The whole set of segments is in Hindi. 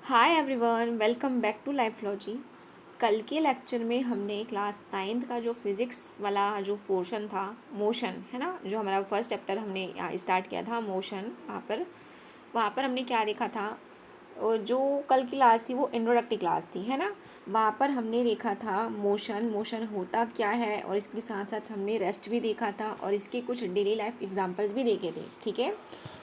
Hi everyone, welcome back to Lifelogy. कल के लेक्चर में हमने क्लास 9th का जो फिज़िक्स वाला जो पोर्शन था, मोशन है ना, जो हमारा फर्स्ट चैप्टर हमने स्टार्ट किया था मोशन। वहाँ पर हमने क्या देखा था, और जो कल की क्लास थी वो इंट्रोडक्टरी क्लास थी, है ना। वहाँ पर हमने देखा था मोशन होता क्या है, और इसके साथ साथ हमने रेस्ट भी देखा था और इसके कुछ डेली लाइफ एग्जांपल्स भी देखे थे। ठीक है,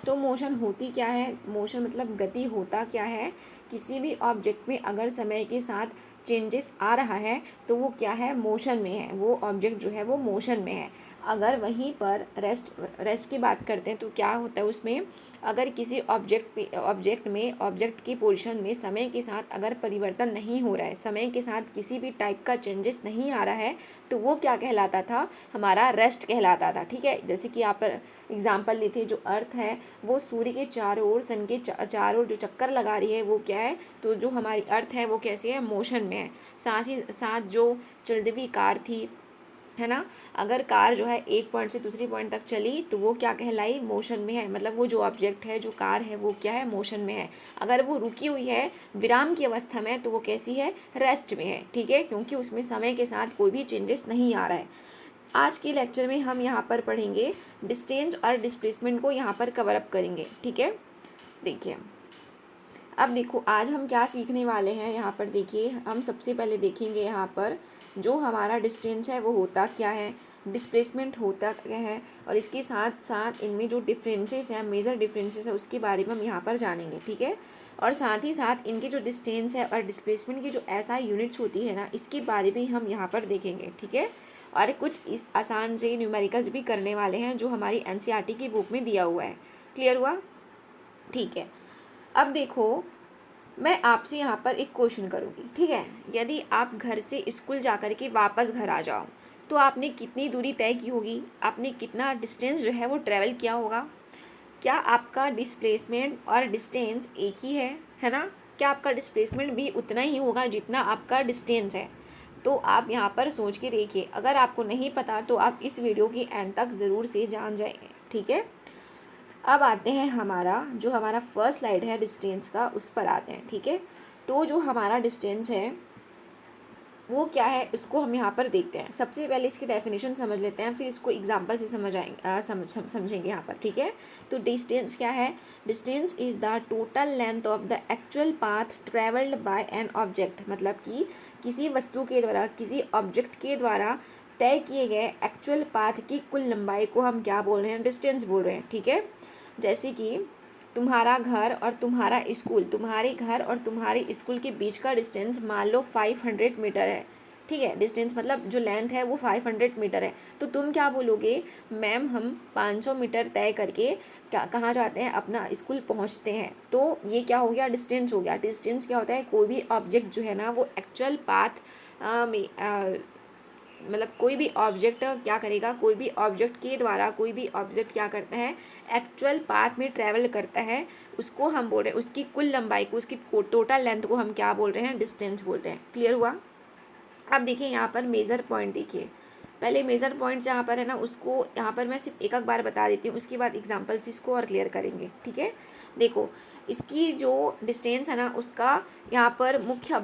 तो मोशन होती क्या है, मोशन मतलब गति होता क्या है। किसी भी ऑब्जेक्ट में अगर समय के साथ चेंजेस आ रहा है तो वो क्या है, मोशन में है, वो ऑब्जेक्ट जो है वो मोशन में है। अगर वहीं पर रेस्ट की बात करते हैं तो क्या होता है उसमें, अगर किसी ऑब्जेक्ट की पोजीशन में समय के साथ अगर परिवर्तन नहीं हो रहा है, समय के साथ किसी भी टाइप का चेंजेस नहीं आ रहा है, तो वो क्या कहलाता था, हमारा रेस्ट कहलाता था। ठीक है, जैसे कि यहाँ पर एग्जाम्पल लेते, जो अर्थ है वो सूर्य के चारों ओर, सन के चारों ओर जो चक्कर लगा रही है वो क्या है, तो जो हमारी अर्थ है वो कैसी है, मोशन में है। साथ ही साथ जो चलती हुई कार थी, है ना, अगर कार जो है एक पॉइंट से दूसरी पॉइंट तक चली तो वो क्या कहलाई, मोशन में है। मतलब वो जो ऑब्जेक्ट है, जो कार है, वो क्या है, मोशन में है। अगर वो रुकी हुई है, विराम की अवस्था में, तो वो कैसी है, रेस्ट में है। ठीक है, क्योंकि उसमें समय के साथ कोई भी चेंजेस नहीं आ रहा है। आज के लेक्चर में हम यहाँ पर पढ़ेंगे डिस्टेंस और डिस्प्लेसमेंट को यहाँ पर कवर अप करेंगे। ठीक है, देखिए अब देखो आज हम क्या सीखने वाले हैं। यहाँ पर देखिए, हम सबसे पहले देखेंगे यहाँ पर जो हमारा डिस्टेंस है वो होता क्या है, डिस्प्लेसमेंट होता क्या है, और इसके साथ साथ इनमें जो डिफरेंसेस हैं, मेजर डिफरेंसेस है, उसके बारे में हम यहाँ पर जानेंगे। ठीक है, और साथ ही साथ इनके जो डिस्टेंस है और डिस्प्लेसमेंट की जो ऐसा यूनिट्स होती है ना, इसके बारे में हम यहाँ पर देखेंगे। ठीक है, और कुछ इस आसान से न्यूमेरिकल्स भी करने वाले हैं जो हमारी एनसीईआरटी की बुक में दिया हुआ है। क्लियर हुआ? ठीक है, अब देखो मैं आपसे यहाँ पर एक क्वेश्चन करूँगी। ठीक है, यदि आप घर से स्कूल जाकर के वापस घर आ जाओ तो आपने कितनी दूरी तय की होगी, आपने कितना डिस्टेंस जो है वो ट्रैवल किया होगा। क्या आपका डिस्प्लेसमेंट और डिस्टेंस एक ही है ना। क्या आपका डिस्प्लेसमेंट भी उतना ही होगा जितना आपका डिस्टेंस है। तो आप यहाँ पर सोच के देखिए, अगर आपको नहीं पता तो आप इस वीडियो की एंड तक ज़रूर से जान जाएंगे। ठीक है, अब आते हैं हमारा फर्स्ट स्लाइड है डिस्टेंस का, उस पर आते हैं। ठीक है, तो जो हमारा डिस्टेंस है वो क्या है, इसको हम यहाँ पर देखते हैं। सबसे पहले इसकी डेफिनेशन समझ लेते हैं, फिर इसको एग्जांपल से समझेंगे यहाँ पर। ठीक है, तो डिस्टेंस क्या है, distance is the total length of the actual path travelled by an object. मतलब कि किसी वस्तु के द्वारा, किसी ऑब्जेक्ट के द्वारा तय किए गए एक्चुअल पाथ की कुल लंबाई को हम क्या बोल रहे हैं, डिस्टेंस बोल रहे हैं। ठीक है, जैसे कि तुम्हारा घर और तुम्हारा स्कूल, तुम्हारे घर और तुम्हारे स्कूल के बीच का डिस्टेंस मान लो 500 मीटर है। ठीक है, डिस्टेंस मतलब जो लेंथ है वो 500 मीटर है। तो तुम क्या बोलोगे, मैम हम 500 मीटर तय करके क्या कहाँ जाते हैं, अपना स्कूल पहुँचते हैं। तो ये क्या हो गया, डिस्टेंस हो गया। डिस्टेंस क्या होता है, कोई भी ऑब्जेक्ट जो है ना वो एक्चुअल पाथ में मतलब कोई भी ऑब्जेक्ट क्या करेगा, कोई भी ऑब्जेक्ट के द्वारा कोई भी ऑब्जेक्ट क्या करता है, एक्चुअल पाथ में ट्रैवल करता है, उसको हम बोल रहे हैं, उसकी कुल लंबाई को, उसकी टोटल लेंथ को हम क्या बोल रहे हैं, डिस्टेंस बोलते हैं। क्लियर हुआ? अब देखिए यहाँ पर मेजर पॉइंट देखिए, पहले मेजर पॉइंट्स यहाँ पर है ना, उसको यहाँ पर मैं सिर्फ एक बार बता देती हूँ, उसके बाद एग्जाम्पल्स इसको और क्लियर करेंगे। ठीक है, देखो इसकी जो डिस्टेंस है ना, उसका यहाँ पर मुख्य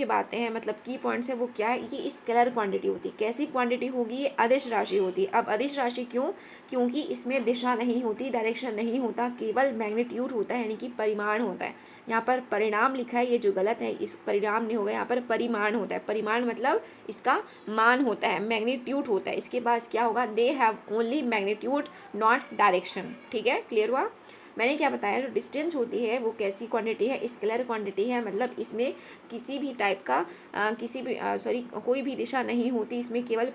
बातें हैं, मतलब की पॉइंट्स है, वो क्या है, ये स्केलर क्वांटिटी होती है। कैसी क्वांटिटी होगी, ये अदिश राशि होती है। अब अदिश राशि क्यों, क्योंकि इसमें दिशा नहीं होती, डायरेक्शन नहीं होता, केवल मैग्नीट्यूड होता है, यानी कि परिमाण होता है। यहाँ पर परिणाम लिखा है, ये जो गलत है, इस परिणाम नहीं होगा, यहाँ पर परिमाण होता है। परिमाण मतलब इसका मान होता है, मैग्नीट्यूड होता है। इसके पास क्या होगा, they have only magnitude not direction. ठीक है, क्लियर हुआ? मैंने क्या बताया, जो डिस्टेंस होती है वो कैसी क्वांटिटी है, स्केलर क्वांटिटी है। मतलब इसमें किसी भी टाइप का कोई भी दिशा नहीं होती, इसमें केवल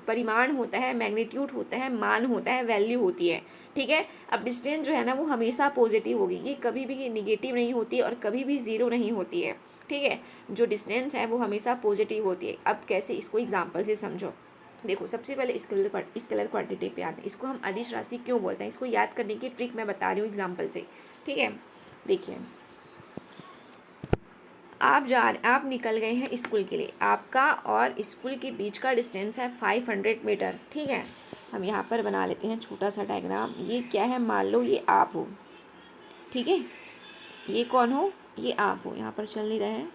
परिमाण होता है, मैग्नीट्यूड होता है, मान होता है, वैल्यू होती है। ठीक है, अब डिस्टेंस जो है ना वो हमेशा पॉजिटिव होगी, ये कभी भी निगेटिव नहीं होती और कभी भी ज़ीरो नहीं होती है। ठीक है, जो डिस्टेंस है वो हमेशा पॉजिटिव होती है। अब कैसे, इसको एग्जाम्पल से समझो। देखो सबसे पहले स्केलर क्वांटिटी पे आते हैं। इसको हम अदिश राशि क्यों बोलते हैं, इसको याद करने की ट्रिक मैं बता रही हूँ एग्जाम्पल से। ठीक है, देखिए आप निकल गए हैं स्कूल के लिए, आपका और स्कूल के बीच का डिस्टेंस है 500 मीटर। ठीक है, हम यहाँ पर बना लेते हैं छोटा सा डायग्राम। ये क्या है, मान लो ये आप हो। ठीक है, ये कौन हो, ये आप हो, यहाँ पर चल नहीं रहे हैं,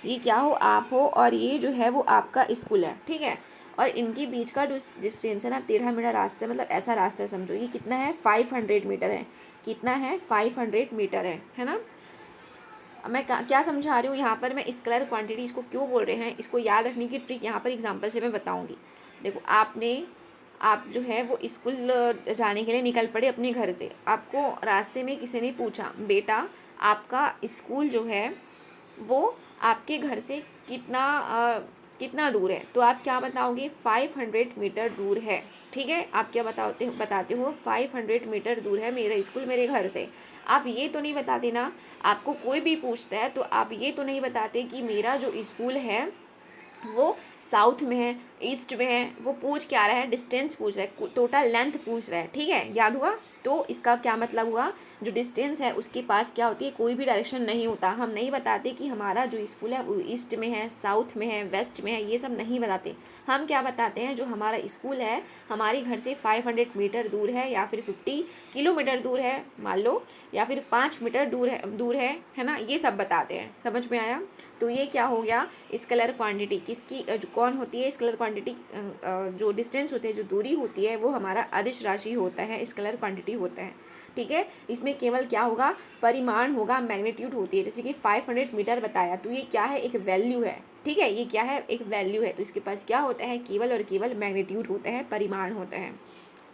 ये क्या हो, आप हो, और ये जो है वो आपका स्कूल है, ठीक है। और इनके बीच का जो डिस्टेंस है ना, 13 मीटर रास्ता है, मतलब ऐसा रास्ता है समझो, ये कितना है, 500 मीटर है। कितना है, 500 मीटर है ना। मैं क्या समझा रही हूँ यहाँ पर, मैं स्केलर क्वांटिटी इसको क्यों बोल रहे हैं, इसको याद रखने की ट्रिक यहाँ पर एग्जांपल से मैं बताऊँगी। देखो, आप जो है वो स्कूल जाने के लिए निकल पड़े अपने घर से। आपको रास्ते में किसी ने पूछा, बेटा आपका स्कूल जो है वो आपके घर से कितना दूर है, तो आप क्या बताओगे, 500 मीटर दूर है, ठीक है। आप क्या बताते हो, 500 मीटर दूर है मेरा स्कूल मेरे घर से। आप ये तो नहीं बताते ना, आपको कोई भी पूछता है तो आप ये तो नहीं बताते कि मेरा जो स्कूल है वो साउथ में है, ईस्ट में है। वो पूछ क्या रहा है, डिस्टेंस पूछ रहा है, टोटल लेंथ पूछ रहा है, ठीक है, याद हुआ। तो इसका क्या मतलब हुआ, जो डिस्टेंस है उसके पास क्या होती है, कोई भी डायरेक्शन नहीं होता। हम नहीं बताते कि हमारा जो स्कूल है वो ईस्ट में है, साउथ में है, वेस्ट में है, ये सब नहीं बताते। हम क्या बताते हैं, जो हमारा स्कूल है हमारे घर से 500 मीटर दूर है, या फिर 50 किलोमीटर दूर है मान लो, या फिर 5 मीटर दूर है ना, ये सब बताते हैं। समझ में आया। तो ये क्या हो गया, स्केलर क्वांटिटी किसकी कौन होती है, स्केलर क्वांटिटी जो डिस्टेंस होते हैं, जो दूरी होती है, वो हमारा अदिश राशि होता है, स्केलर क्वांटिटी होता है, ठीक है। इसमें केवल क्या होगा, परिमाण होगा, मैग्नीट्यूड होती है। जैसे कि 500 मीटर बताया, तो ये क्या है, एक वैल्यू है, ठीक है, ये क्या है, एक वैल्यू है। तो इसके पास क्या होता है, केवल और केवल मैग्नीट्यूड होता है, परिमाण होता है,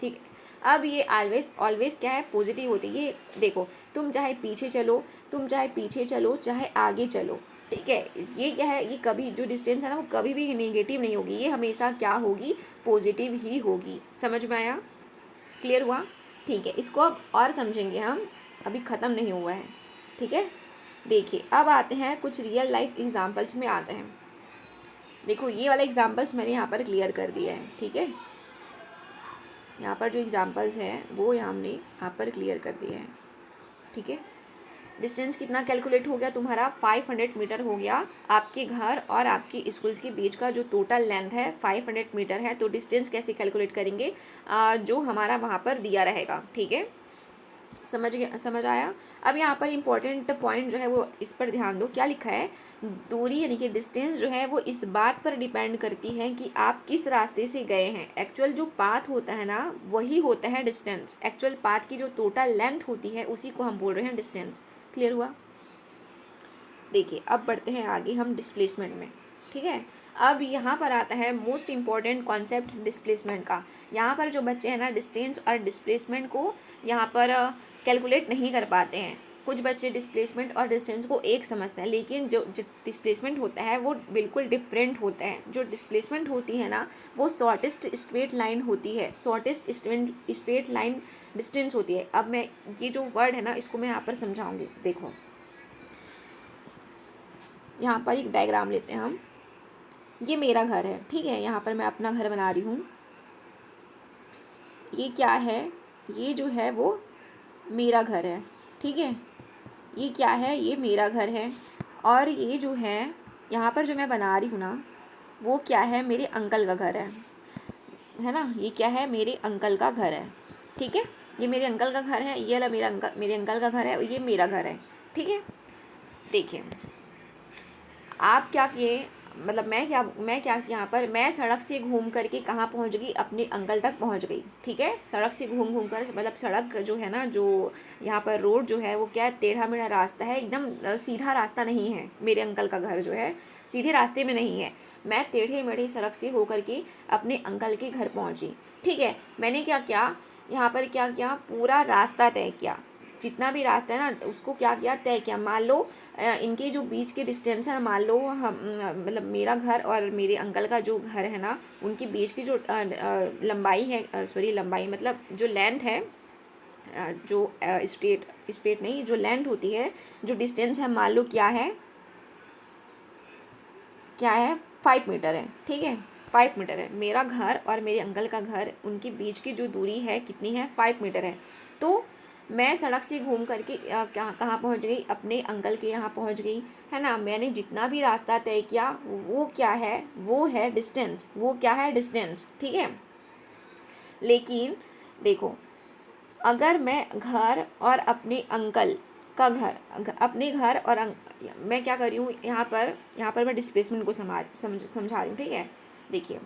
ठीक है। अब ये ऑलवेज क्या है, पॉजिटिव होती है। ये देखो, तुम चाहे पीछे चलो चाहे आगे चलो, ठीक है, ये क्या है, ये कभी जो डिस्टेंस है ना वो कभी भी नेगेटिव नहीं होगी, ये हमेशा क्या होगी, पॉजिटिव ही होगी। समझ में आया, क्लियर हुआ, ठीक है। इसको अब और समझेंगे हम, अभी ख़त्म नहीं हुआ है, ठीक है। देखिए, अब आते हैं कुछ रियल लाइफ एग्जांपल्स में आते हैं। देखो, ये वाले एग्जांपल्स मैंने यहाँ पर क्लियर कर दिया है, ठीक है। यहाँ पर जो एग्जांपल्स हैं वो हमने यहाँ पर क्लियर कर दिए हैं, ठीक है। डिस्टेंस कितना कैलकुलेट हो गया तुम्हारा, 500 मीटर हो गया। आपके घर और आपकी स्कूल्स के बीच का जो टोटल लेंथ है 500 मीटर है। तो डिस्टेंस कैसे कैलकुलेट करेंगे, जो हमारा वहाँ पर दिया रहेगा, ठीक है। समझ आया। अब यहाँ पर इम्पोर्टेंट पॉइंट जो है वो इस पर ध्यान दो, क्या लिखा है, दूरी यानी कि डिस्टेंस जो है वो इस बात पर डिपेंड करती है कि आप किस रास्ते से गए हैं। एक्चुअल जो पाथ होता है ना वही होता है डिस्टेंस। एक्चुअल पाथ की जो टोटल लेंथ होती है उसी को हम बोल रहे हैं डिस्टेंस। क्लियर हुआ। देखिए, अब बढ़ते हैं आगे हम डिस्प्लेसमेंट में, ठीक है। अब यहाँ पर आता है मोस्ट इम्पॉर्टेंट कॉन्सेप्ट डिस्प्लेसमेंट का। यहाँ पर जो बच्चे हैं ना, डिस्टेंस और डिस्प्लेसमेंट को यहाँ पर कैलकुलेट नहीं कर पाते हैं। कुछ बच्चे डिस्प्लेसमेंट और डिस्टेंस को एक समझते हैं, लेकिन जो डिस्प्लेसमेंट होता है वो बिल्कुल डिफरेंट होता है। जो डिस्प्लेसमेंट होती है ना वो शॉर्टेस्ट स्ट्रेट लाइन होती है, शॉर्टेस्ट स्ट्रेट लाइन डिस्टेंस होती है। अब मैं ये जो वर्ड है ना इसको मैं यहाँ पर समझाऊंगी। देखो, यहाँ पर एक डायग्राम लेते हैं हम। ये मेरा घर है, ठीक है, यहाँ पर मैं अपना घर बना रही हूँ। ये क्या है, ये जो है वो मेरा घर है, ठीक है। ये क्या है, ये मेरा घर है। और ये जो है यहाँ पर जो मैं बना रही हूँ ना वो क्या है, मेरे अंकल का घर है ना। ये क्या है, मेरे अंकल का घर है, ठीक है। ये मेरे अंकल का घर है, ये वाला मेरे अंकल का घर है, और ये मेरा घर है, ठीक है। देखिए, आप क्या किए, मतलब मैं क्या यहाँ पर मैं सड़क से घूम करके कहाँ पहुँच गई, अपने अंकल तक पहुँच गई, ठीक है। सड़क से घूम कर, मतलब सड़क जो है ना, जो यहाँ पर रोड जो है वो क्या है, टेढ़ा मेढ़ा रास्ता है, एकदम सीधा रास्ता नहीं है। मेरे अंकल का घर जो है सीधे रास्ते में नहीं है। मैं टेढ़े मेढ़े सड़क से होकर के अपने अंकल के घर पहुँची, ठीक है। मैंने क्या किया, यहाँ पर क्या किया, पूरा रास्ता तय किया। जितना भी रास्ता है ना उसको क्या किया, तय किया। मान लो इनके जो बीच के डिस्टेंस है, मान लो हम मतलब मेरा घर और मेरे अंकल का जो घर है ना उनके बीच की जो लंबाई है, लंबाई मतलब जो लेंथ है, जो स्ट्रेट नहीं, जो लेंथ होती है, जो डिस्टेंस है, मान लो क्या है 5 मीटर है, ठीक है। 5 मीटर है मेरा घर और मेरे अंकल का घर, उनके बीच की जो दूरी है कितनी है, 5 मीटर है। तो मैं सड़क से घूम करके कहाँ पहुँच गई, अपने अंकल के यहाँ पहुँच गई, है ना। मैंने जितना भी रास्ता तय किया वो क्या है, वो है डिस्टेंस, वो क्या है, डिस्टेंस, ठीक है। लेकिन देखो, अगर मैं घर और अपने अंकल का घर, अपने घर और मैं क्या कर रही हूँ यहाँ पर मैं डिस्प्लेसमेंट को समझा रही हूँ, ठीक है। देखिए,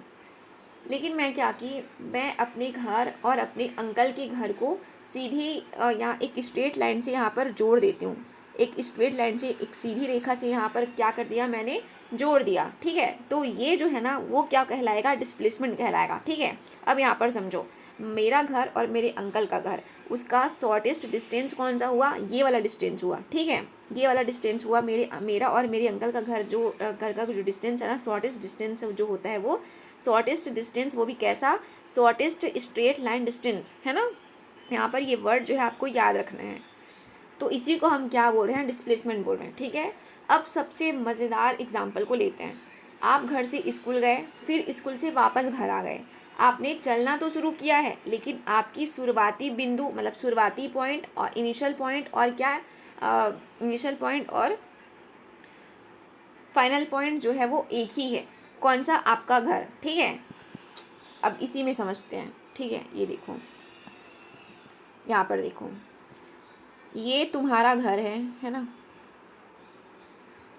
लेकिन मैं क्या कि मैं अपने घर और अपने अंकल के घर को सीधी यहाँ एक स्ट्रेट लाइन से यहाँ पर जोड़ देती हूँ। एक स्ट्रेट लाइन से, एक सीधी रेखा से यहाँ पर क्या कर दिया मैंने, जोड़ दिया, ठीक है। तो ये जो है ना वो क्या कहलाएगा, डिस्प्लेसमेंट कहलाएगा, ठीक है। अब यहाँ पर समझो, मेरा घर और मेरे अंकल का घर, उसका शॉर्टेस्ट डिस्टेंस कौन सा हुआ, ये वाला डिस्टेंस हुआ, ठीक है। ये वाला डिस्टेंस हुआ मेरा और मेरे अंकल का घर, जो घर का जो डिस्टेंस है ना, शॉर्टेस्ट डिस्टेंस जो होता है वो शॉर्टेस्ट डिस्टेंस, वो भी कैसा, शॉर्टेस्ट स्ट्रेट लाइन डिस्टेंस, है ना। यहाँ पर ये वर्ड जो है आपको याद रखना है। तो इसी को हम क्या बोल रहे हैं, डिस्प्लेसमेंट बोल रहे हैं, ठीक है। अब सबसे मज़ेदार एग्जाम्पल को लेते हैं। आप घर से स्कूल गए, फिर स्कूल से वापस घर आ गए, आपने चलना तो शुरू किया है, लेकिन आपकी शुरुआती बिंदु, मतलब शुरुआती पॉइंट और इनिशियल पॉइंट और क्या, इनिशियल पॉइंट और फाइनल पॉइंट जो है वो एक ही है। कौन सा, आपका घर, ठीक है। अब इसी में समझते हैं, ठीक है। ये देखो, यहाँ पर देखो, ये तुम्हारा घर है ना।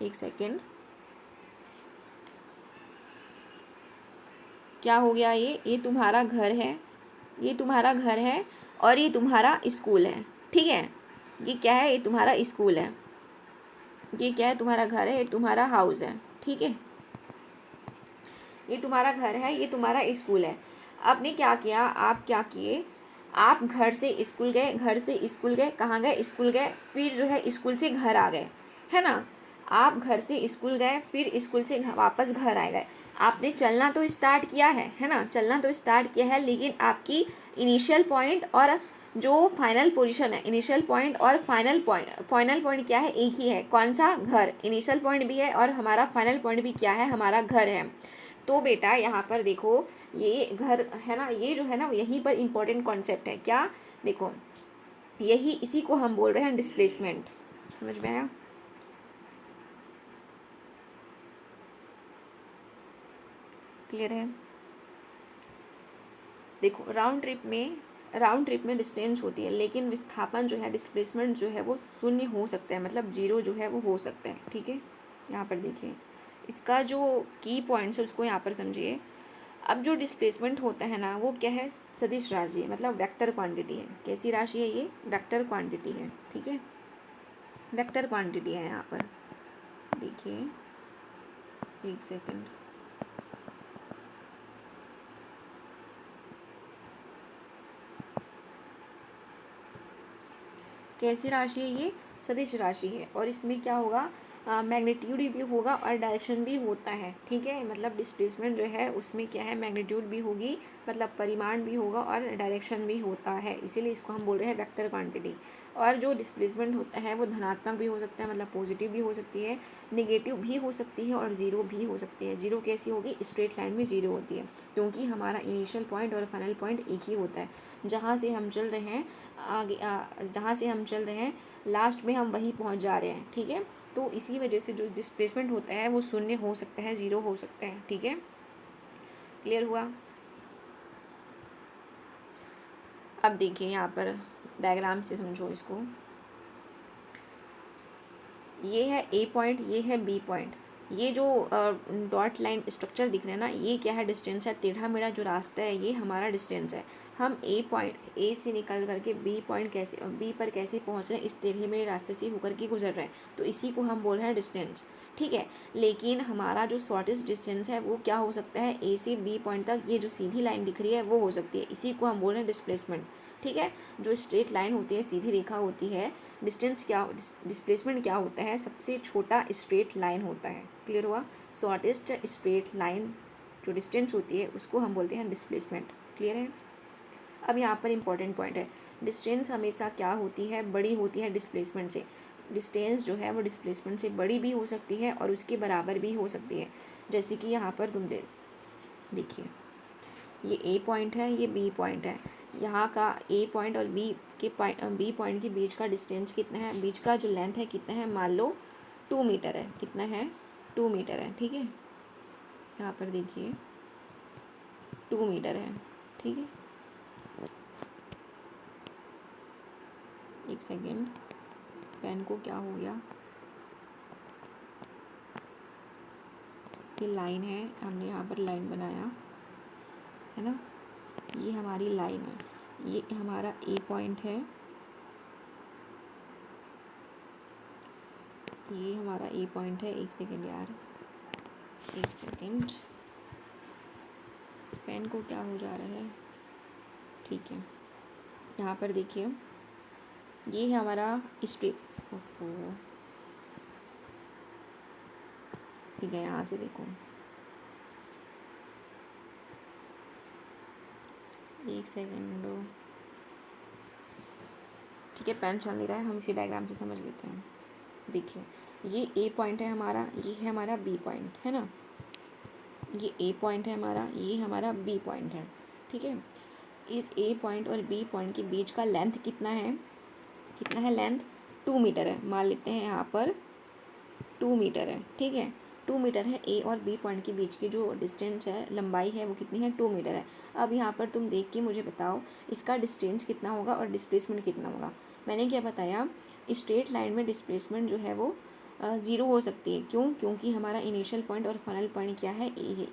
एक सेकेंड, क्या हो गया, ये तुम्हारा घर है, ये तुम्हारा घर है और ये तुम्हारा स्कूल है, ठीक है। ये क्या है, ये तुम्हारा स्कूल है, ये क्या है, तुम्हारा घर है, ये तुम्हारा हाउस है, ठीक है। ये तुम्हारा घर है, ये तुम्हारा स्कूल है। आपने क्या किया, आप क्या किए, आप घर से स्कूल गए, घर से स्कूल गए, कहाँ गए, स्कूल गए, फिर जो है स्कूल से घर आ गए, है ना। आप घर से स्कूल गए, फिर स्कूल से वापस घर आ गए। आपने चलना तो स्टार्ट किया है ना, चलना तो स्टार्ट किया है, लेकिन आपकी इनिशियल पॉइंट और जो फाइनल पोजीशन है, इनिशियल पॉइंट और फाइनल पॉइंट क्या है, एक ही है। कौन सा, घर। इनिशियल पॉइंट भी है और हमारा फाइनल पॉइंट भी क्या है, हमारा घर है। तो बेटा यहाँ पर देखो, ये घर है ना, ये जो है ना, यहीं पर इम्पोर्टेंट कॉन्सेप्ट है, क्या, देखो, यही, इसी को हम बोल रहे हैं डिस्प्लेसमेंट। समझ में आया, क्लियर है। देखो, राउंड ट्रिप में डिस्टेंस होती है, लेकिन विस्थापन जो है, डिस्प्लेसमेंट जो है वो शून्य हो सकता है, मतलब जीरो जो है वो हो सकता है, ठीक है। यहाँ पर देखिए, इसका जो की पॉइंट्स है उसको यहाँ पर समझिए। अब जो डिस्प्लेसमेंट होता है ना, वो क्या है, सदिश राशि है, मतलब वेक्टर क्वांटिटी है। कैसी राशि है ये, वेक्टर क्वांटिटी है, ठीक है। वेक्टर क्वांटिटी है। यहाँ पर देखिए, एक सेकंड, कैसी राशि है ये, सदिश राशि है। और इसमें क्या होगा, मैग्नीट्यूड भी होगा और डायरेक्शन भी होता है, ठीक है। मतलब डिस्प्लेसमेंट जो है उसमें क्या है, मैग्नीट्यूड भी होगी, मतलब परिमाण भी होगा और डायरेक्शन भी होता है, इसीलिए इसको हम बोल रहे हैं वेक्टर क्वांटिटी। और जो डिस्प्लेसमेंट होता है वो धनात्मक भी हो सकता है, मतलब पॉजिटिव भी हो सकती है, नेगेटिव भी हो सकती है और ज़ीरो भी हो सकती है। ज़ीरो कैसी होगी, स्ट्रेट लाइन में ज़ीरो होती है, क्योंकि हमारा इनिशियल पॉइंट और फाइनल पॉइंट एक ही होता है। जहाँ से हम चल रहे हैं आगे, जहाँ से हम चल रहे हैं लास्ट में हम वहीं पहुँच जा रहे हैं, ठीक है। तो इसी वजह से जो डिस्प्लेसमेंट होता है वो शून्य हो सकता है, ज़ीरो हो सकता है, ठीक है। क्लियर हुआ। अब देखिए, यहाँ पर डायग्राम से समझो इसको। ये है ए पॉइंट, ये है बी पॉइंट। ये जो डॉट लाइन स्ट्रक्चर दिख रहे हैं ना, ये क्या है, डिस्टेंस है। टेढ़ा मेढ़ा जो रास्ता है ये हमारा डिस्टेंस है। हम ए से निकल करके बी पर कैसे पहुंच रहे हैं, इस टेढ़े मेढ़े रास्ते से होकर के गुजर रहे हैं, तो इसी को हम बोल रहे हैं डिस्टेंस, ठीक है। लेकिन हमारा जो शॉर्टेस्ट डिस्टेंस है वो क्या हो सकता है, ए से बी पॉइंट तक ये जो सीधी लाइन दिख रही है वो हो सकती है, इसी को हम बोल रहे हैं डिस्प्लेसमेंट, ठीक है। जो स्ट्रेट लाइन होती है, सीधी रेखा होती है, डिस्प्लेसमेंट क्या होता है, सबसे छोटा स्ट्रेट लाइन होता है। क्लियर हुआ। शॉर्टेस्ट स्ट्रेट लाइन जो डिस्टेंस होती है उसको हम बोलते हैं डिस्प्लेसमेंट। क्लियर है। अब यहाँ पर इंपॉर्टेंट पॉइंट है, डिस्टेंस हमेशा क्या होती है, बड़ी होती है डिस्प्लेसमेंट से। डिस्टेंस जो है वो डिस्प्लेसमेंट से बड़ी भी हो सकती है और उसके बराबर भी हो सकती है। जैसे कि यहाँ पर तुम देखिए, ये ए पॉइंट है, ये बी पॉइंट है। यहाँ का ए पॉइंट और बी पॉइंट के बीच का डिस्टेंस कितना है, बीच का जो लेंथ है कितना है, मान लो 2 मीटर है। कितना है, 2 मीटर है, ठीक है। यहाँ पर देखिए 2 मीटर है, ठीक है। एक सेकेंड, पेन को क्या हो गया, ये लाइन है, हमने यहाँ पर लाइन बनाया है ना, ये हमारी लाइन है, ये हमारा ए पॉइंट है, ये हमारा ए पॉइंट है। एक सेकेंड यार, एक सेकेंड, पेन को क्या हो जा रहा है, ठीक है। यहाँ पर देखिए, ये है हमारा स्ट्रिप, ठीक है। यहाँ से देखो, एक सेकेंड, ठीक है, पेन चल नहीं रहा है, हम इसी डायग्राम से समझ लेते हैं। देखिए, ये ए पॉइंट है हमारा, ये है हमारा बी पॉइंट है ना, ये ए पॉइंट है हमारा, ये हमारा बी पॉइंट है, ठीक है। इस ए पॉइंट और बी पॉइंट के बीच का लेंथ कितना है, कितना है लेंथ, 2 मीटर है, मान लेते हैं यहाँ पर 2 मीटर है, ठीक है। 2 मीटर है, ए और बी पॉइंट के बीच की जो डिस्टेंस है, लंबाई है, वो कितनी है, 2 मीटर है। अब यहाँ पर तुम देख के मुझे बताओ इसका डिस्टेंस कितना होगा और डिस्प्लेसमेंट कितना होगा। मैंने क्या बताया, स्ट्रेट लाइन में डिस्प्लेसमेंट जो है वो 0 हो सकती है। क्यों, क्योंकि हमारा इनिशियल पॉइंट और फाइनल पॉइंट क्या है, ए है।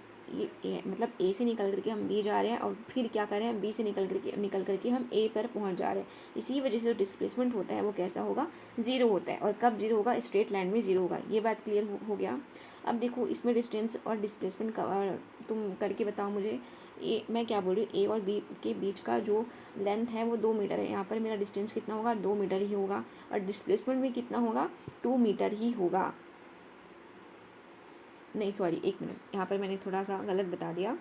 ये मतलब ए से निकल करके हम बी जा रहे हैं और फिर क्या कर रहे हैं, बी से निकल करके हम ए पर पहुंच जा रहे हैं। इसी वजह से जो डिस्प्लेसमेंट होता है वो कैसा होगा, 0 होता है। और कब 0 होगा, स्ट्रेट लाइन में 0 होगा। ये बात क्लियर हो गया। अब देखो, इसमें डिस्टेंस और डिस्प्लेसमेंट का तुम करके बताओ मुझे। ए, मैं क्या बोल रही हूँ, ए और बी के बीच का जो लेंथ है वो 2 मीटर है। यहाँ पर मेरा डिस्टेंस कितना होगा, 2 मीटर ही होगा, और डिस्प्लेसमेंट भी कितना होगा, 2 मीटर ही होगा। नहीं सॉरी, एक मिनट, यहाँ पर मैंने थोड़ा सा गलत बता दिया।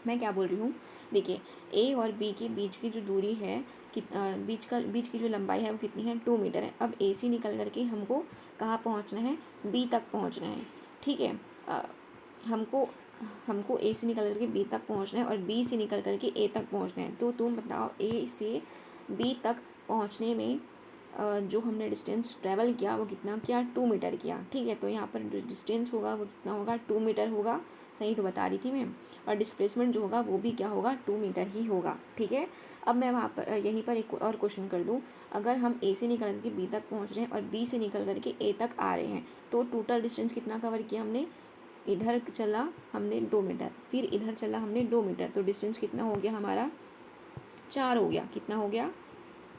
मैं क्या बोल रही हूँ, देखिए, ए और बी के बीच की जो दूरी है, बीच की जो लंबाई है वो कितनी है, 2 मीटर है। अब ए से निकल करके हमको कहाँ पहुँचना है, बी तक पहुँचना है, ठीक है। हमको हमको ए से निकल करके बी तक पहुँचना है और बी से निकल करके ए तक पहुँचना है। तो तुम बताओ, ए से बी तक पहुँचने में जो हमने डिस्टेंस ट्रैवल किया वो कितना किया, 2 मीटर किया, ठीक है। तो यहाँ पर जो डिस्टेंस होगा वो कितना होगा, 2 मीटर होगा, सही तो बता रही थी मैं। और डिस्प्लेसमेंट जो होगा वो भी क्या होगा, 2 मीटर ही होगा, ठीक है। अब मैं वहाँ पर यहीं पर एक और क्वेश्चन कर दूँ। अगर हम ए से निकल करके बी तक पहुँच रहे हैं और बी से निकल करके ए तक आ रहे हैं, तो टोटल डिस्टेंस कितना कवर किया हमने, इधर चला हमने 2 मीटर, फिर इधर चला हमने 2 मीटर, तो डिस्टेंस कितना हो गया हमारा, 4 हो गया। कितना हो गया,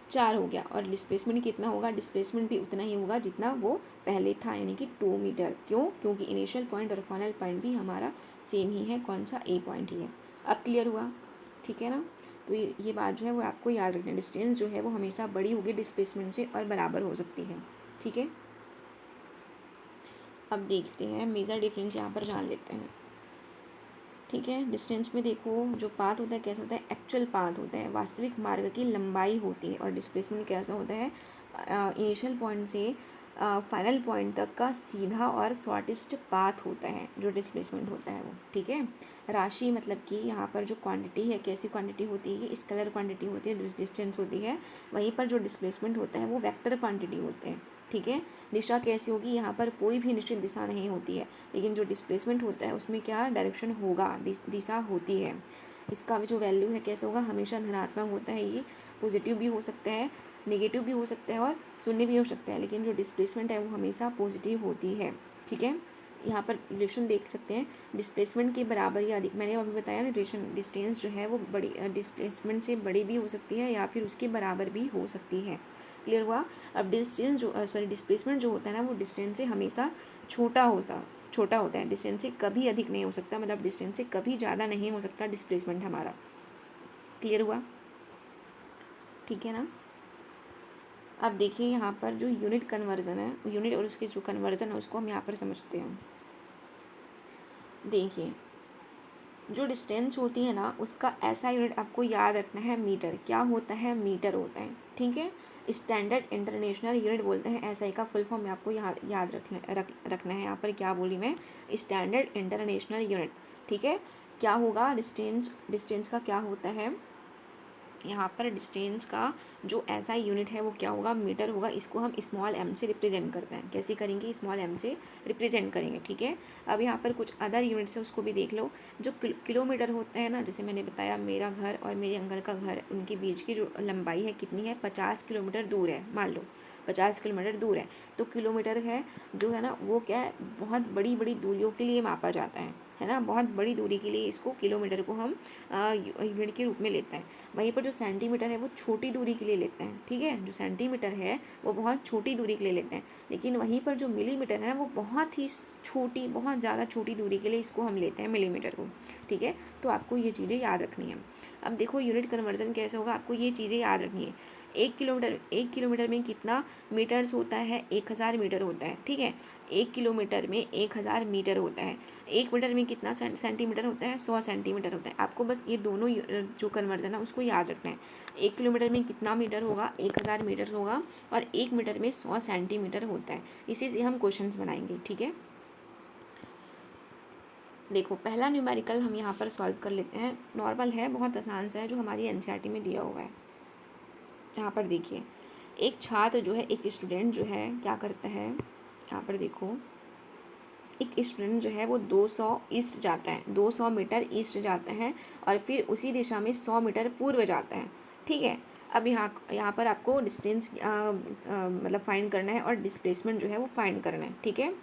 4 हो गया। और डिस्प्लेसमेंट कितना होगा, डिस्प्लेसमेंट भी उतना ही होगा जितना वो पहले था, यानी कि 2 मीटर। क्यों, क्योंकि इनिशियल पॉइंट और फाइनल पॉइंट भी हमारा सेम ही है, कौन सा, ए पॉइंट ही है। अब क्लियर हुआ, ठीक है ना। तो ये बात जो है वो आपको याद रखना, डिस्टेंस जो है वो हमेशा बड़ी होगी डिस्प्लेसमेंट से और बराबर हो सकती है, ठीक है। अब देखते हैं मेजर डिफरेंस, यहाँ पर जान लेते हैं, ठीक है। डिस्टेंस में देखो, जो पाथ होता है कैसा होता है, एक्चुअल पाथ होता है, वास्तविक मार्ग की लंबाई होती है। और डिस्प्लेसमेंट कैसा होता है, इनिशियल पॉइंट से फाइनल पॉइंट तक का सीधा और शॉर्टेस्ट पाथ होता है जो डिस्प्लेसमेंट होता है वो, ठीक है। राशि मतलब कि यहाँ पर जो क्वांटिटी है, कैसी क्वांटिटी होती है, स्केलर क्वांटिटी होती है, डिस्टेंस होती है। वहीं पर जो डिस्प्लेसमेंट होता है वो वेक्टर क्वांटिटी होते हैं, ठीक है। दिशा कैसी होगी, यहाँ पर कोई भी निश्चित दिशा नहीं होती है, लेकिन जो डिस्प्लेसमेंट होता है उसमें क्या डायरेक्शन होगा, दिशा होती है। इसका भी जो वैल्यू है कैसे होगा, हमेशा धनात्मक होता है। ये पॉजिटिव भी हो सकता है, नेगेटिव भी हो सकता है और शून्य भी हो सकता है, लेकिन जो डिस्प्लेसमेंट है वो हमेशा पॉजिटिव होती है, ठीक है। यहाँ पर रिलेशन देख सकते हैं, डिस्प्लेसमेंट के बराबर या अधिक, मैंने अभी बताया ना, रिलेशन डिस्टेंस जो है वो बड़ी डिस्प्लेसमेंट से बड़ी भी हो सकती है या फिर उसके बराबर भी हो सकती है। क्लियर हुआ। अब डिस्टेंस जो डिस्प्लेसमेंट जो होता है ना, वो डिस्टेंस से हमेशा छोटा होता है, डिस्टेंस से कभी अधिक नहीं हो सकता, मतलब डिस्टेंस से कभी ज़्यादा नहीं हो सकता डिस्प्लेसमेंट हमारा। क्लियर हुआ, ठीक है ना। अब देखिए, यहाँ पर जो यूनिट कन्वर्जन है, यूनिट और उसके जो कन्वर्जन है उसको हम यहाँ पर समझते हैं। देखिए, जो डिस्टेंस होती है ना, उसका ऐसा यूनिट आपको याद रखना है, मीटर। क्या होता है, मीटर होता है, ठीक है। स्टैंडर्ड इंटरनेशनल यूनिट बोलते हैं, एसआई का फुल फॉर्म आपको याद रखना है। यहाँ पर क्या बोली मैं, स्टैंडर्ड इंटरनेशनल यूनिट, ठीक है। क्या होगा, डिस्टेंस का क्या होता है, यहाँ पर डिस्टेंस का जो ऐसा यूनिट है वो क्या होगा, मीटर होगा। इसको हम स्मॉल एम से रिप्रेजेंट करते हैं। कैसे करेंगे, स्मॉल एम से रिप्रेजेंट करेंगे, ठीक है। अब यहाँ पर कुछ अदर यूनिट्स है, उसको भी देख लो। जो किलोमीटर होते हैं ना, जैसे मैंने बताया, मेरा घर और मेरे अंकल का घर, उनके बीच की जो लंबाई है कितनी है, 50 किलोमीटर दूर है, मान लो। 50 किलोमीटर दूर है। तो किलोमीटर है जो है ना वो क्या है, बहुत बड़ी बड़ी दूरियों के लिए मापा जाता है ना, बहुत बड़ी दूरी के लिए इसको किलोमीटर को हम यूनिट के रूप में लेते हैं। वहीं पर जो सेंटीमीटर है वो छोटी दूरी के लिए लेते हैं, ठीक है, जो सेंटीमीटर है वो बहुत छोटी दूरी के लिए लेते हैं। लेकिन वहीं पर जो मिलीमीटर है वो बहुत ही छोटी, बहुत ज़्यादा छोटी दूरी के लिए इसको हम लेते हैं मिलीमीटर को, ठीक है। तो आपको ये चीज़ें याद रखनी है। अब देखो यूनिट कन्वर्जन कैसे होगा, आपको ये चीज़ें याद रखनी है। 1 किलोमीटर में कितना मीटर्स होता है, 1000 मीटर होता है, ठीक है। 1 किलोमीटर में 1000 मीटर होता है। 1 मीटर में कितना सेंटीमीटर होता है, 100 सेंटीमीटर होता है। आपको बस ये दोनों जो कन्वर्जन है उसको याद रखना है। 1 किलोमीटर में कितना मीटर होगा, 1000 मीटर होगा, और 1 मीटर में 100 सेंटीमीटर होता है। इसी से हम क्वेश्चंस बनाएंगे, ठीक है। देखो पहला न्यूमेरिकल हम यहाँ पर सॉल्व कर लेते हैं। नॉर्मल है, बहुत आसान सा है, जो हमारी एनसीईआरटी में दिया हुआ है। यहाँ पर देखिए, एक छात्र जो है, एक स्टूडेंट जो है क्या करता है, यहाँ पर देखो, एक स्टूडेंट जो है वो 200 ईस्ट जाता है, 200 मीटर ईस्ट जाता है, और फिर उसी दिशा में 100 मीटर पूर्व जाता है, ठीक है। अब यहाँ पर आपको डिस्टेंस मतलब फाइंड करना है, और डिस्प्लेसमेंट जो है वो फाइंड करना है, ठीक है।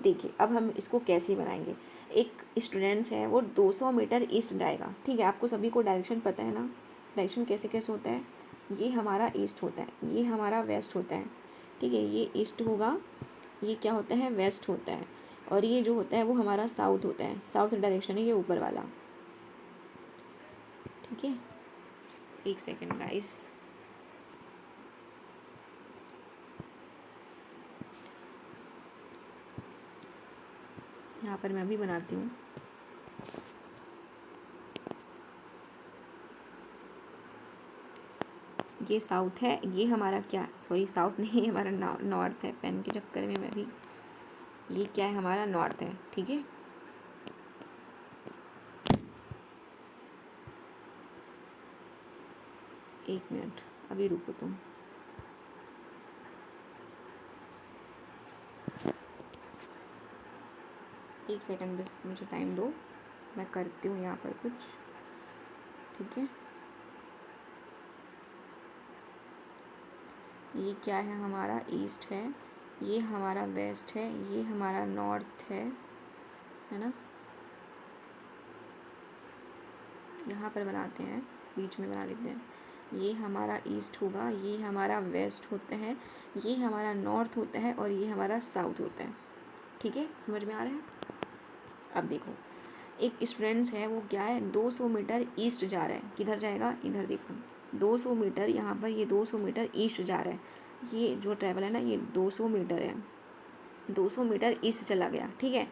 देखिए अब हम इसको कैसे बनाएंगे। एक स्टूडेंट्स है वो 200 मीटर ईस्ट जाएगा, ठीक है। आपको सभी को डायरेक्शन पता है ना, डायरेक्शन कैसे कैसे होता है। ये हमारा ईस्ट होता है, ये हमारा वेस्ट होता है, ठीक है। ये ईस्ट होगा, ये क्या होता है, वेस्ट होता है, और ये जो होता है वो हमारा साउथ होता है, साउथ डायरेक्शन है ये ऊपर वाला, ठीक है। एक सेकेंड गाइस, यहाँ पर मैं भी बनाती हूँ। ये साउथ है, ये हमारा क्या, सॉरी साउथ नहीं, ये हमारा नॉर्थ है। पेन के चक्कर में मैं भी, ये क्या है, हमारा नॉर्थ है, ठीक है। एक मिनट अभी रुको तुम। एक सेकंड बस मुझे टाइम दो, मैं करती हूँ यहाँ पर कुछ, ठीक है। ये क्या है, हमारा ईस्ट है, ये हमारा वेस्ट है, ये हमारा नॉर्थ है ना। यहाँ पर बनाते हैं, बीच में बना लेते हैं। ये हमारा ईस्ट होगा, ये हमारा वेस्ट होता है, ये हमारा नॉर्थ होता है, और ये हमारा साउथ होता है, ठीक है। समझ में आ रहा है। अब देखो, एक स्टूडेंट्स है वो क्या है, 200 मीटर ईस्ट जा रहा है। किधर जाएगा, इधर देखो, 200 मीटर, यहाँ पर ये 200 मीटर ईस्ट जा रहा है। ये जो ट्रैवल है ना, ये 200 मीटर है, 200 मीटर ईस्ट चला गया, ठीक है।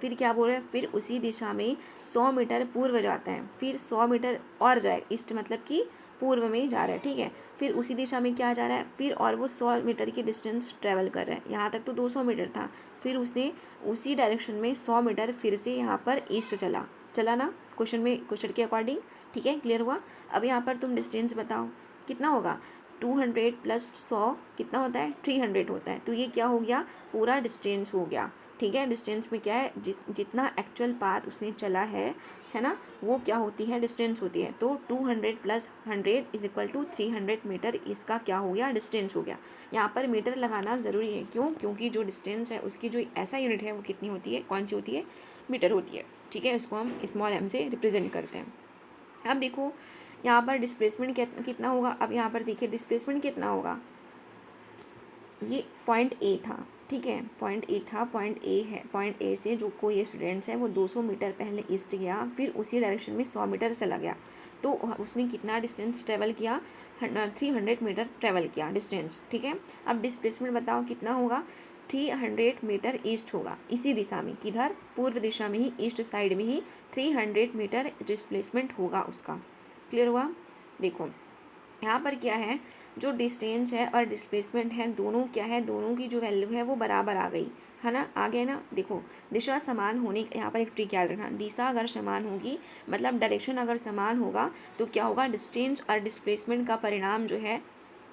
फिर क्या बोल रहे हैं, फिर उसी दिशा में 100 मीटर पूर्व जाता है, फिर 100 मीटर और जाए, ईस्ट मतलब कि पूर्व में जा रहा है, ठीक है। फिर उसी दिशा में क्या जा रहा है, फिर और वो 100 मीटर की डिस्टेंस ट्रैवल कर रहा है। यहाँ तक तो 200 मीटर था, फिर उसने उसी डायरेक्शन में 100 मीटर फिर से यहाँ पर ईस्ट चला ना, क्वेश्चन के अकॉर्डिंग, ठीक है। क्लियर हुआ। अब यहाँ पर तुम डिस्टेंस बताओ कितना होगा, 200 प्लस 100 कितना होता है, 300 होता है। तो ये क्या हो गया, पूरा डिस्टेंस हो गया, ठीक है। डिस्टेंस में क्या है, जितना एक्चुअल पाथ उसने चला है ना, वो क्या होती है, डिस्टेंस होती है। तो 200 plus 100 is equal to 300 metre, इसका क्या हो गया, डिस्टेंस हो गया। यहाँ पर मीटर लगाना ज़रूरी है, क्यों, क्योंकि जो डिस्टेंस है उसकी जो ऐसा यूनिट है वो कितनी होती है, कौन सी होती है, मीटर होती है, ठीक है। इसको हम स्मॉल m से रिप्रेजेंट करते हैं। अब देखो यहाँ पर डिस्प्लेसमेंट कितना होगा। अब यहाँ पर देखिए डिस्प्लेसमेंट कितना होगा, ये पॉइंट ए था, ठीक है, पॉइंट ए था, पॉइंट ए है, पॉइंट ए से जो कोई स्टूडेंट्स है वो 200 मीटर पहले ईस्ट गया, फिर उसी डायरेक्शन में 100 मीटर चला गया। तो उसने कितना डिस्टेंस ट्रेवल किया, 300 मीटर ट्रेवल किया डिस्टेंस, ठीक है। अब डिस्प्लेसमेंट बताओ कितना होगा, 300 मीटर ईस्ट होगा, इसी दिशा में, किधर, पूर्व दिशा में ही, ईस्ट साइड में ही 300 मीटर डिस्प्लेसमेंट होगा उसका। क्लियर हुआ। देखो यहाँ पर क्या है, जो डिस्टेंस है और डिस्प्लेसमेंट है, दोनों क्या है, दोनों की जो वैल्यू है वो बराबर आ गई है ना, आ गए ना। देखो दिशा समान होने, यहाँ पर एक ट्रिक याद रखना, दिशा अगर समान होगी, मतलब डायरेक्शन अगर समान होगा, तो क्या होगा, डिस्टेंस और डिस्प्लेसमेंट का परिणाम जो है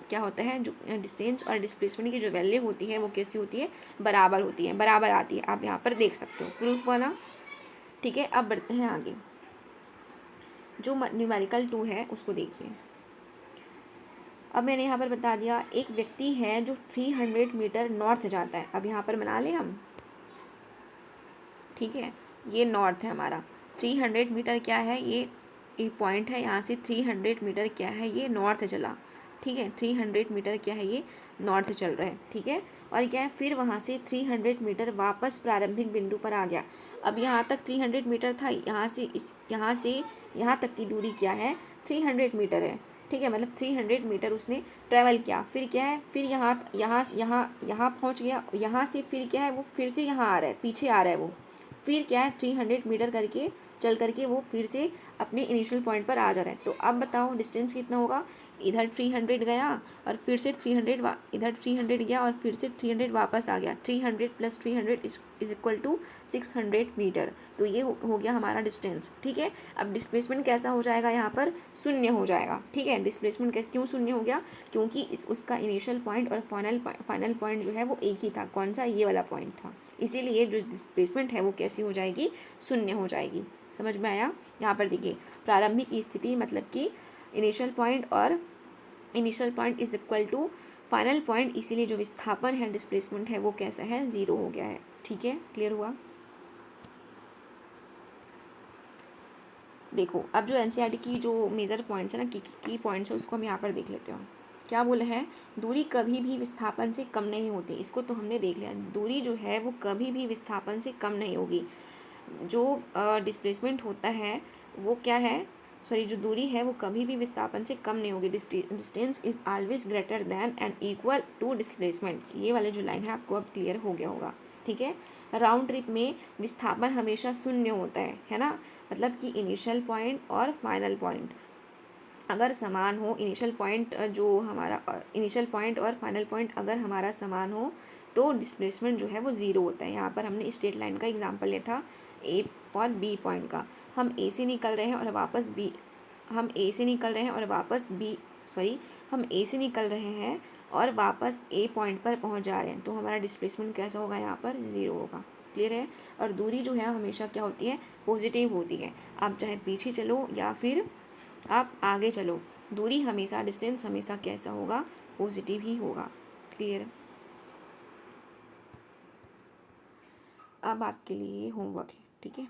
क्या होता है, जो डिस्टेंस और डिस्प्लेसमेंट की जो वैल्यू होती है वो कैसी होती है, बराबर होती है, बराबर आती है। आप यहाँ पर देख सकते हो, प्रूफ वाला, ठीक है। अब बढ़ते हैं आगे, जो न्यूमेरिकल 2 है उसको देखिए। अब मैंने यहाँ पर बता दिया एक व्यक्ति है जो 300 मीटर नॉर्थ जाता है। अब यहाँ पर बना लें हम, ठीक है, ये नॉर्थ है हमारा। 300 मीटर क्या है, ये पॉइंट है, यहाँ से 300 मीटर क्या है, ये नॉर्थ चला, ठीक है। 300 मीटर क्या है, ये नॉर्थ चल रहा है, ठीक है। और क्या है, फिर वहाँ से 300 मीटर वापस प्रारंभिक बिंदु पर आ गया। अब यहाँ तक 300 मीटर था, यहाँ से यहाँ तक की दूरी क्या है, 300 मीटर है, ठीक है। मतलब 300 मीटर उसने ट्रैवल किया। फिर क्या है, फिर यहाँ पहुँच गया। यहाँ से फिर क्या है, वो फिर से यहाँ आ रहा है, पीछे आ रहा है वो। फिर क्या है, 300 मीटर करके चल करके वो फिर से अपने इनिशियल पॉइंट पर आ जा रहा है। तो अब बताओ डिस्टेंस कितना होगा, इधर 300 गया और फिर से 300 इधर 300 गया और फिर से 300 वापस आ गया। 300 + 300 इज इक्वल टू 600 मीटर। तो ये हो गया हमारा डिस्टेंस, ठीक है। अब डिस्प्लेसमेंट कैसा हो जाएगा, यहाँ पर शून्य हो जाएगा, ठीक है। डिस्प्लेसमेंट क्यों शून्य हो गया, क्योंकि उसका इनिशियल पॉइंट और फाइनल पॉइंट जो है वो एक ही था। कौन सा, ये वाला पॉइंट था। इसीलिए जो डिस्प्लेसमेंट है वो कैसी हो जाएगी, शून्य हो जाएगी। समझ में आया। यहाँ पर देखिए प्रारंभिक स्थिति मतलब कि initial point is equal to final point, इसीलिए जो विस्थापन है, डिस्प्लेसमेंट है, वो कैसा है, 0 हो गया है, ठीक है। क्लियर हुआ। देखो अब जो एनसीईआरटी की जो मेजर पॉइंट्स है ना, की पॉइंट्स है, उसको हम यहाँ पर देख लेते हैं। क्या बोला है, दूरी कभी भी विस्थापन से कम नहीं होती। इसको तो हमने देख लिया, दूरी जो है वो कभी भी विस्थापन से कम नहीं होगी। जो डिस्प्लेसमेंट होता है वो क्या है, सॉरी, जो दूरी है वो कभी भी विस्थापन से कम नहीं होगी। Distance is always greater than and equal to displacement. ये वाले जो लाइन है आपको अब क्लियर हो गया होगा, ठीक है। राउंड ट्रिप में विस्थापन हमेशा शून्य होता है ना। मतलब कि इनिशियल पॉइंट और फाइनल पॉइंट अगर समान हो, इनिशियल पॉइंट और फाइनल पॉइंट अगर हमारा समान हो तो डिस्प्लेसमेंट जो है वो 0 होता है। यहाँ पर हमने स्ट्रेट लाइन का एग्जांपल लिया था ए और बी पॉइंट का। हम ए से निकल रहे हैं और वापस बी हम ए से निकल रहे हैं और वापस बी सॉरी हम ए से निकल रहे हैं और वापस ए पॉइंट पर पहुँच जा रहे हैं, तो हमारा डिस्प्लेसमेंट कैसा होगा, यहाँ पर 0 होगा। क्लियर है। और दूरी जो है हमेशा क्या होती है, पॉजिटिव होती है। आप चाहे पीछे चलो या फिर आप आगे चलो, दूरी हमेशा, डिस्टेंस हमेशा कैसा होगा, पॉजिटिव ही होगा। क्लियर। अब आपके लिए होमवर्क है, ठीक है।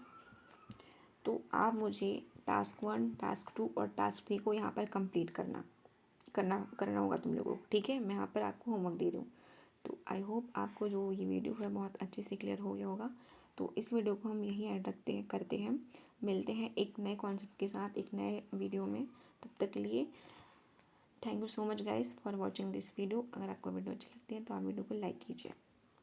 तो आप मुझे टास्क 1, टास्क 2 और टास्क 3 को यहाँ पर कंप्लीट करना होगा तुम लोगों को, ठीक है। मैं यहाँ पर आपको होमवर्क दे रही हूँ। तो आई होप आपको जो ये वीडियो है बहुत अच्छे से क्लियर हो गया होगा। तो इस वीडियो को हम यहीं ऐड करते हैं। मिलते हैं एक नए कॉन्सेप्ट के साथ एक नए वीडियो में। तब तक के लिए thank you so much guys for watching this video. अगर आपको वीडियो अच्छी लगती है तो आप वीडियो को लाइक कीजिए।